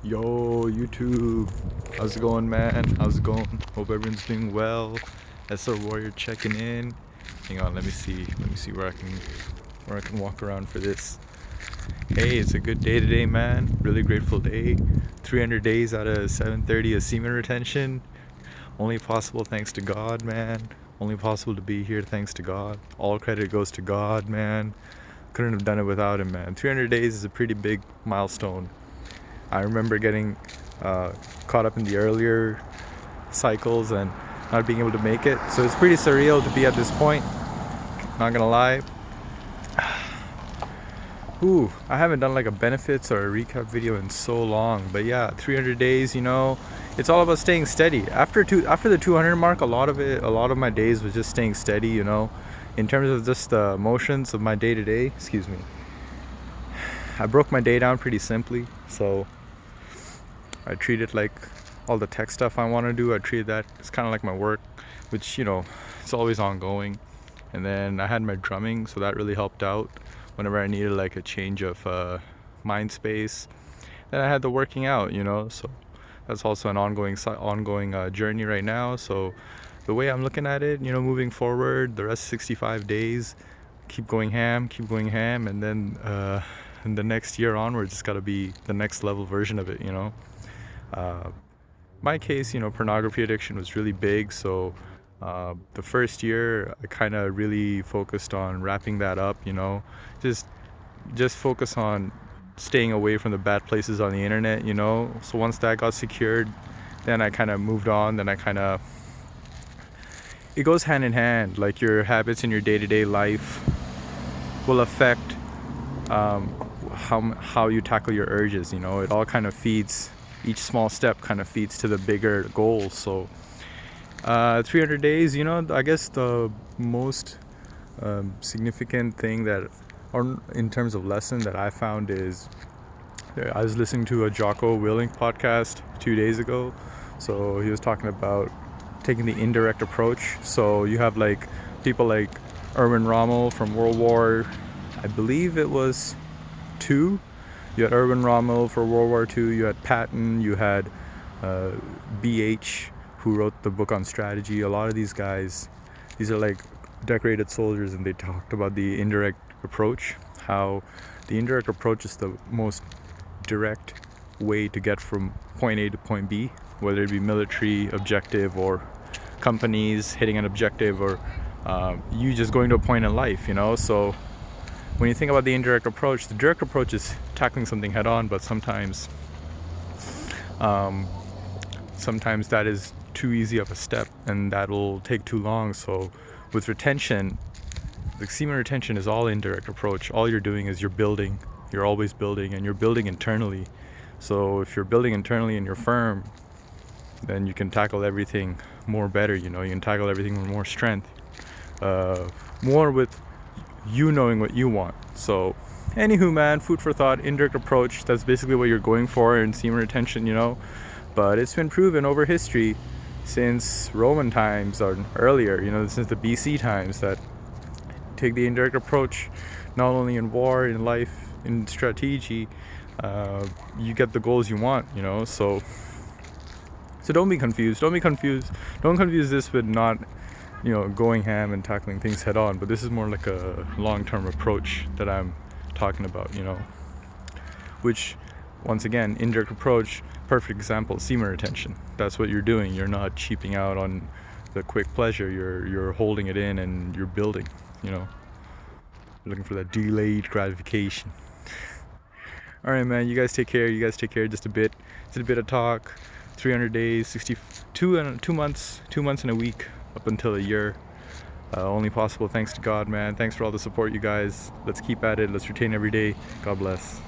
Yo, YouTube, how's it going, man? How's it going? Hope everyone's doing well. SR Warrior checking in. Hang on, let me see where I can walk around for this. Hey, it's a good day today, man. Really grateful day. 300 days out of 730 of semen retention. Only possible thanks to God, man. Only possible to be here thanks to God. All credit goes to God, man. Couldn't have done it without him, man. 300 days is a pretty big milestone. I remember getting caught up in the earlier cycles and not being able to make it. So it's pretty surreal to be at this point. Not gonna lie. Ooh, I haven't done like a benefits or a recap video in so long. But yeah, 300 days, you know, it's all about staying steady. After the 200 mark, a lot of my days was just staying steady, you know, in terms of just the motions of my day-to-day. Excuse me. I broke my day down pretty simply, so I treat it like all the tech stuff I want to do. I treat that it's kind of like my work, which, you know, it's always ongoing. And then I had my drumming, so that really helped out whenever I needed like a change of mind space. Then I had the working out, you know, so that's also an ongoing journey right now. So the way I'm looking at it, you know, moving forward, the rest 65 days, keep going ham, and then in the next year onwards, it's got to be the next level version of it, you know. My case, you know, pornography addiction was really big, so the first year I kind of really focused on wrapping that up, you know, just focus on staying away from the bad places on the internet, you know. So once that got secured, then I kind of moved on. Then it goes hand in hand, like your habits in your day-to-day life will affect how you tackle your urges, you know. It all kind of feeds, each small step kind of feeds to the bigger goal. So 300 days, you know, I guess the most significant thing that, or in terms of lesson that I found is, I was listening to a Jocko Willink podcast 2 days ago. So he was talking about taking the indirect approach. So you have like people like Erwin Rommel from World War, I believe it was II. You had Erwin Rommel for World War II. You had Patton. You had BH, who wrote the book on strategy. A lot of these guys, these are like decorated soldiers, and they talked about the indirect approach, how the indirect approach is the most direct way to get from point A to point B, whether it be military objective or companies hitting an objective, or you just going to a point in life, you know. So when you think about the indirect approach, the direct approach is tackling something head on, but sometimes that is too easy of a step, and that'll take too long. So with retention, the semen retention is all indirect approach. All you're doing is you're always building, and you're building internally. So if you're building internally and you're firm, then you can tackle everything more better, you know. You can tackle everything with more strength, more with you knowing what you want. So anywho, man, food for thought, indirect approach, that's basically what you're going for in semen retention, you know. But it's been proven over history, since Roman times or earlier, you know, since the BC times, that take the indirect approach, not only in war, in life, in strategy, you get the goals you want, you know. So don't be confused. Don't confuse this with not, you know, going ham and tackling things head on. But this is more like a long-term approach that I'm talking about, you know. Which, once again, indirect approach, perfect example, semen retention. That's what you're doing. You're not cheaping out on the quick pleasure. You're holding it in, and you're building, you know. You're looking for that delayed gratification. All right, man, you guys take care. Just a bit of talk. 300 days, 62 and 2 months, 2 months and a week, up until a year. Only possible thanks to God, man. Thanks for all the support, you guys. Let's keep at it. Let's retain every day. God bless.